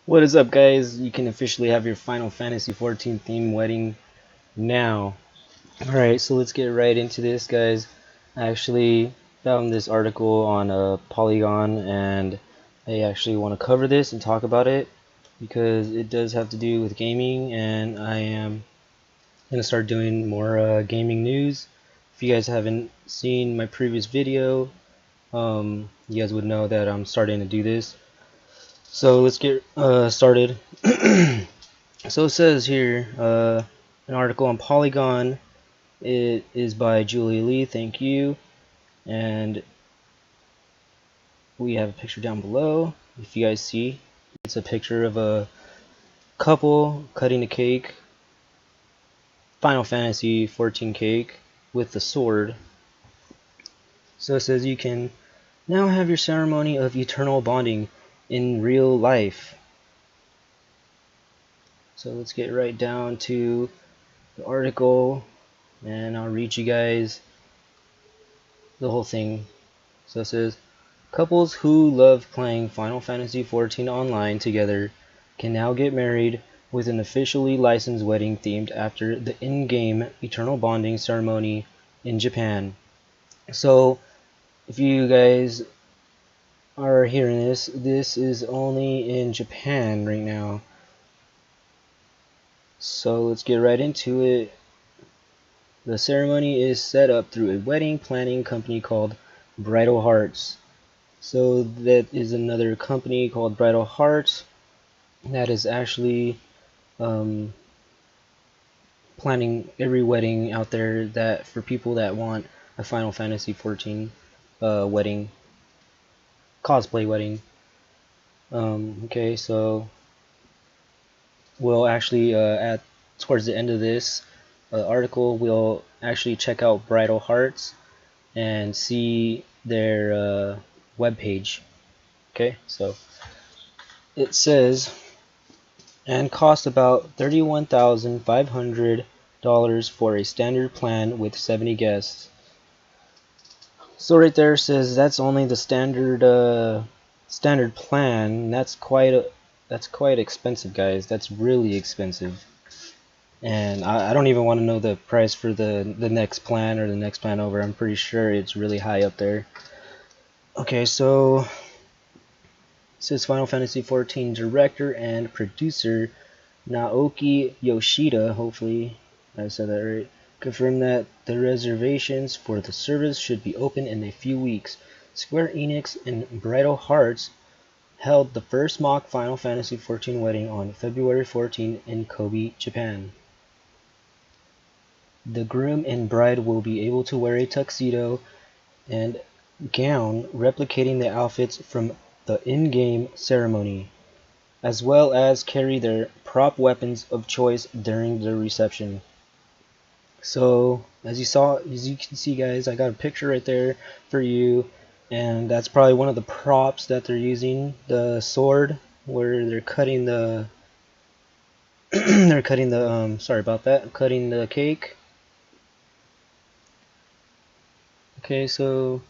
What is up, guys? You can officially have your Final Fantasy 14 theme wedding now. Alright, so let's get right into this, guys. I actually found this article on Polygon, and I actually want to cover this and talk about it because it does have to do with gaming, and I am going to start doing more gaming news. If you guys haven't seen my previous video, you guys would know that I'm starting to do this. So let's get started. So it says here, an article on Polygon. It is by Julia Lee, thank you. And we have a picture down below. If you guys see, it's a picture of a couple cutting a cake, Final Fantasy 14 cake, with the sword. So it says you can now have your ceremony of eternal bonding in real life. So let's get right down to the article, and I'll read you guys the whole thing. So it says, couples who love playing Final Fantasy XIV online together can now get married with an officially licensed wedding themed after the in-game Eternal Bonding ceremony in Japan. So, if you guys are hearing this, this is only in Japan right now. So let's get right into it. The ceremony is set up through a wedding planning company called Bridal Hearts. So that is another company called Bridal Hearts that is actually planning every wedding out there that for people that want a Final Fantasy 14 wedding, cosplay wedding. Okay, so we'll actually at towards the end of this article, we'll actually check out Bridal Hearts and see their web page. Okay, so it says, and cost about $31,500 for a standard plan with 70 guests. So right there says that's only the standard plan. That's quite expensive, guys. That's really expensive. And I don't even want to know the price for the next plan or the next plan over. I'm pretty sure it's really high up there. Okay, so it says Final Fantasy XIV director and producer Naoki Yoshida, hopefully I said that right, confirmed that the reservations for the service should be open in a few weeks. Square Enix and Bridal Hearts held the first mock Final Fantasy XIV wedding on February 14 in Kobe, Japan. The groom and bride will be able to wear a tuxedo and gown replicating the outfits from the in-game ceremony, as well as carry their prop weapons of choice during the reception. So as you can see, guys, I got a picture right there for you, and that's probably one of the props that they're using, the sword, where they're cutting the they're cutting the sorry about that, cutting the cake. Okay, so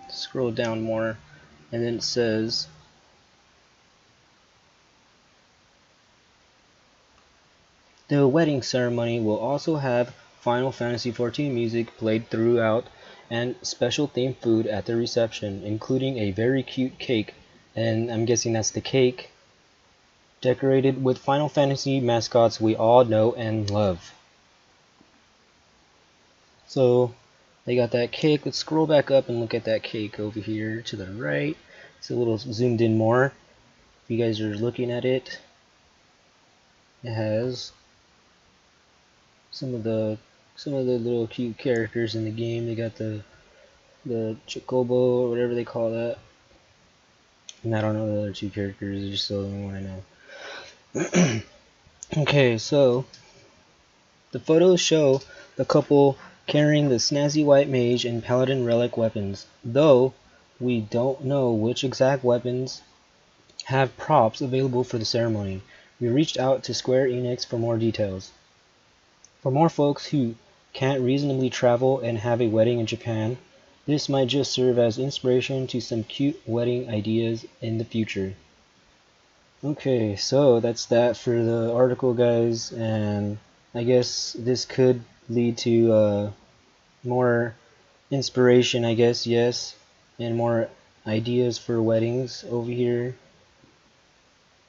scroll down more, and then it says, the wedding ceremony will also have Final Fantasy XIV music played throughout and special themed food at the reception, including a very cute cake, and I'm guessing that's the cake, decorated with Final Fantasy mascots we all know and love. So they got that cake. Let's scroll back up and look at that cake over here to the right. It's a little zoomed in more. If you guys are looking at it, it has some of the little cute characters in the game. They got the Chocobo or whatever they call that. And I don't know the other two characters, it's just the only one I know. Okay, so the photos show the couple carrying the snazzy white mage and paladin relic weapons, though we don't know which exact weapons have props available for the ceremony. We reached out to Square Enix for more details. For more folks who can't reasonably travel and have a wedding in Japan, this might just serve as inspiration to some cute wedding ideas in the future. Okay, so that's that for the article, guys, and I guess this could lead to more inspiration, I guess, yes, and more ideas for weddings over here,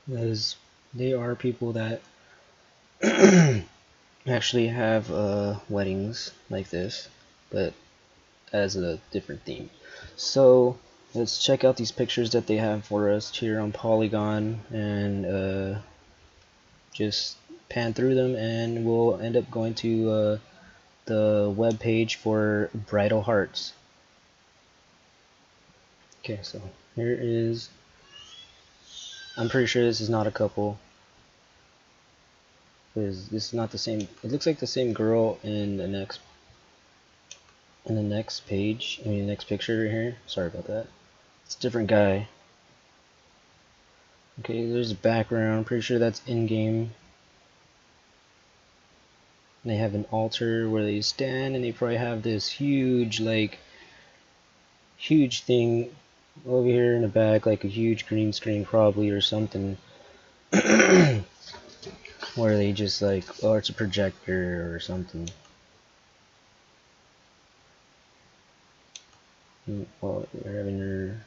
because they are people that actually have weddings like this, but as a different theme. So let's check out these pictures that they have for us here on Polygon, and just pan through them, and we'll end up going to the web page for Bridal Hearts. Okay, so here is, I'm pretty sure this is not a couple, because this is not the same. It looks like the same girl in the next page. I mean, the next picture right here. Sorry about that. It's a different guy. Okay, there's a background. Pretty sure that's in game. They have an altar where they stand, and they probably have this huge, like, huge thing over here in the back, like a huge green screen probably or something, where they just like, oh, it's a projector or something. Well, they're having their,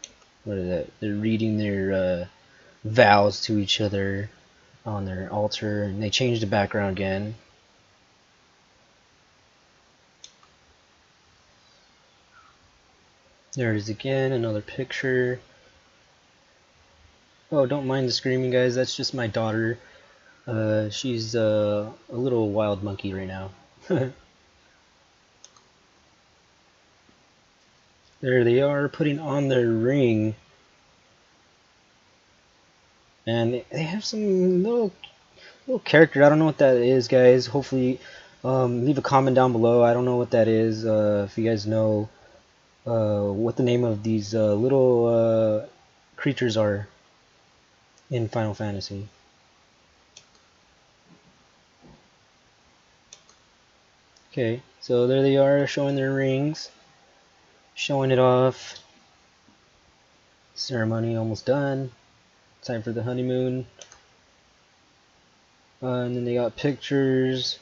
what is that? They're reading their vows to each other on their altar, and they changed the background again. There it is again, another picture. Oh, don't mind the screaming, guys. That's just my daughter. She's a little wild monkey right now. There they are putting on their ring, and they have some little character. I don't know what that is, guys. Hopefully, leave a comment down below. I don't know what that is. If you guys know what the name of these little creatures are in Final Fantasy. Okay, so there they are showing their rings, showing it off. Ceremony almost done. Time for the honeymoon. And then they got pictures.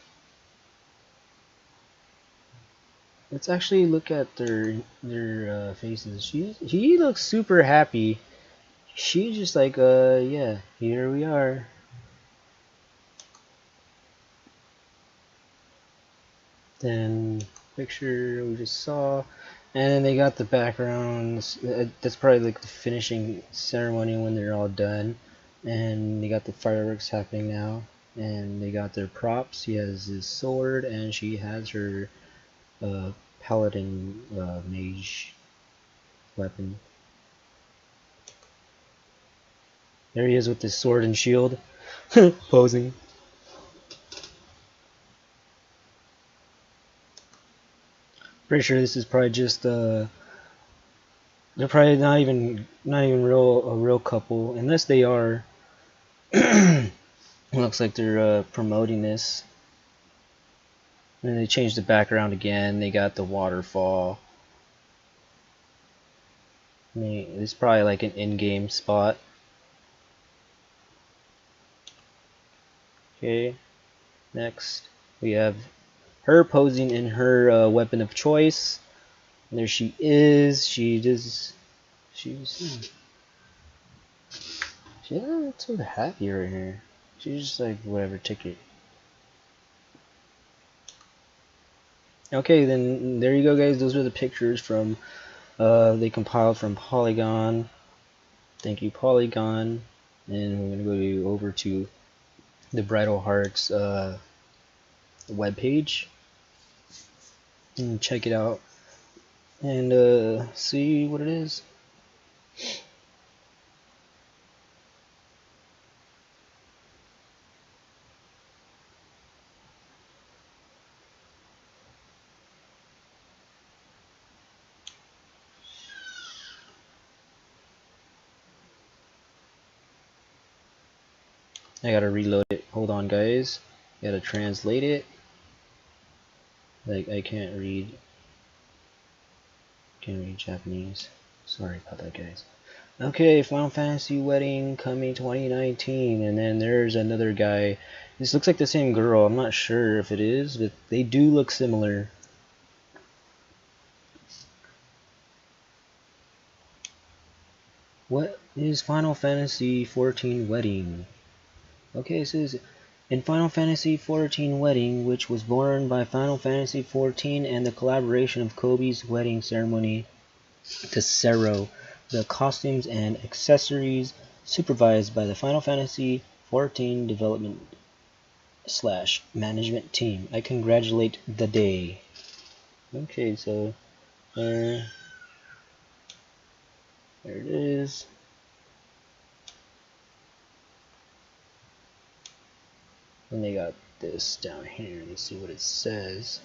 Let's actually look at their faces. He looks super happy. She's just like, yeah, here we are. Then picture we just saw, and then they got the backgrounds. That's probably like the finishing ceremony when they're all done, and they got the fireworks happening now, and they got their props. He has his sword, and she has her paladin mage weapon. There he is with his sword and shield, posing. Pretty sure this is probably just they're probably not even a real couple, unless they are. Looks like they're promoting this. And they changed the background again. They got the waterfall. It's probably like an in-game spot. Okay, next we have her posing in her weapon of choice. And there she is. She doesn't look so happy right here. She's just like, whatever, ticket. Okay, then there you go, guys. Those are the pictures from they compiled from Polygon. Thank you, Polygon. And we're gonna go over to the Bridal Hearts webpage and check it out and see what it is. I gotta reload it. Hold on, guys. Gotta translate it. Like, I can't read Japanese. Sorry about that, guys. Okay, Final Fantasy Wedding coming 2019, and then there's another guy. This looks like the same girl. I'm not sure if it is, but they do look similar. What is Final Fantasy XIV Wedding? Okay, it says in Final Fantasy XIV Wedding, which was born by Final Fantasy XIV and the collaboration of Kobe's wedding ceremony to Sero, the costumes and accessories supervised by the Final Fantasy XIV development / management team. I congratulate the day. Okay, so there it is. And they got this down here. Let's see what it says.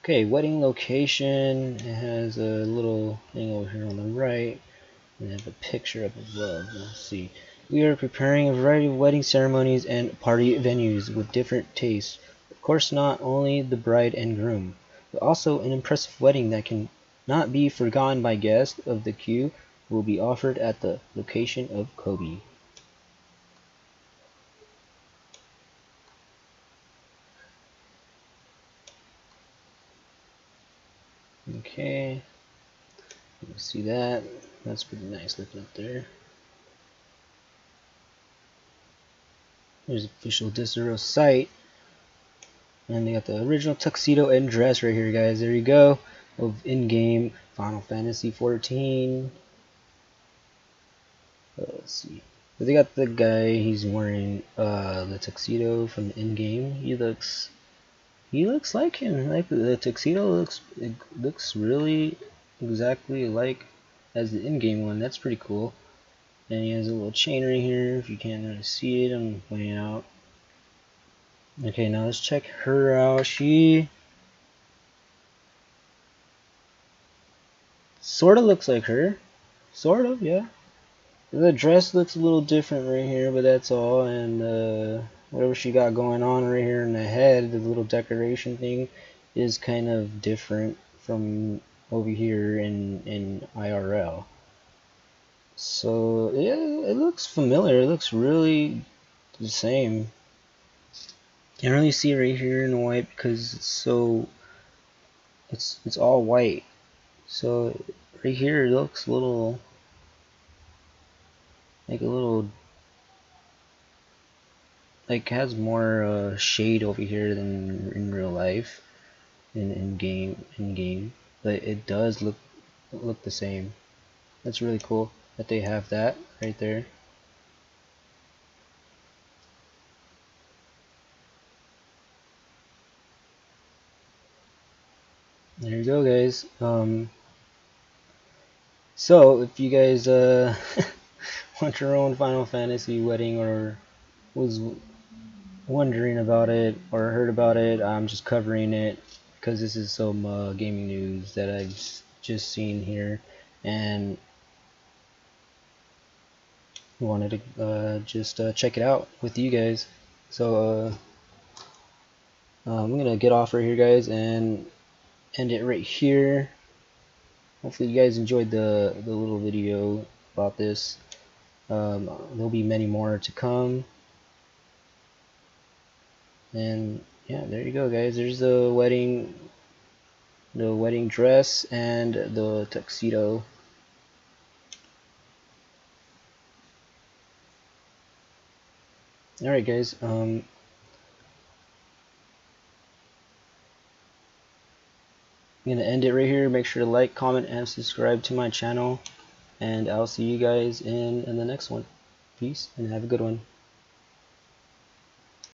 Okay, wedding location. It has a little thing over here on the right. And have a picture up above. Let's see. We are preparing a variety of wedding ceremonies and party venues with different tastes. Of course, not only the bride and groom, but also an impressive wedding that can not be forgotten by guests of the queue will be offered at the location of Kobe. Okay, you see that? That's pretty nice looking up there. There's official Disney site. And they got the original tuxedo and dress right here, guys. There you go. Of in-game Final Fantasy 14. Let's see. But they got the guy. He's wearing the tuxedo from the in-game. He looks like him. Like the tuxedo looks really exactly like as the in-game one. That's pretty cool. And he has a little chain right here. If you can't really see it, I'm pointing out. Okay, now let's check her out. She sort of looks like her. Sort of, yeah. The dress looks a little different right here, but that's all. And whatever she got going on right here in the head, the little decoration thing, is kind of different from over here in IRL. So yeah, it looks familiar. It looks really the same. Can't really see it right here in the white because it's all white. So right here it looks a little like a little like has more shade over here than in real life in game, but it does look the same. That's really cool that they have that right there. There you go, guys. So if you guys want your own Final Fantasy wedding or was wondering about it or heard about it, I'm just covering it because this is some gaming news that I've just seen here, and wanted to just check it out with you guys. So I'm gonna get off right here, guys, and end it right here. Hopefully you guys enjoyed the little video about this. There'll be many more to come. And yeah, there you go, guys. There's the wedding dress and the tuxedo. All right, guys. I'm gonna end it right here. Make sure to like, comment, and subscribe to my channel. And I'll see you guys in the next one. Peace and have a good one.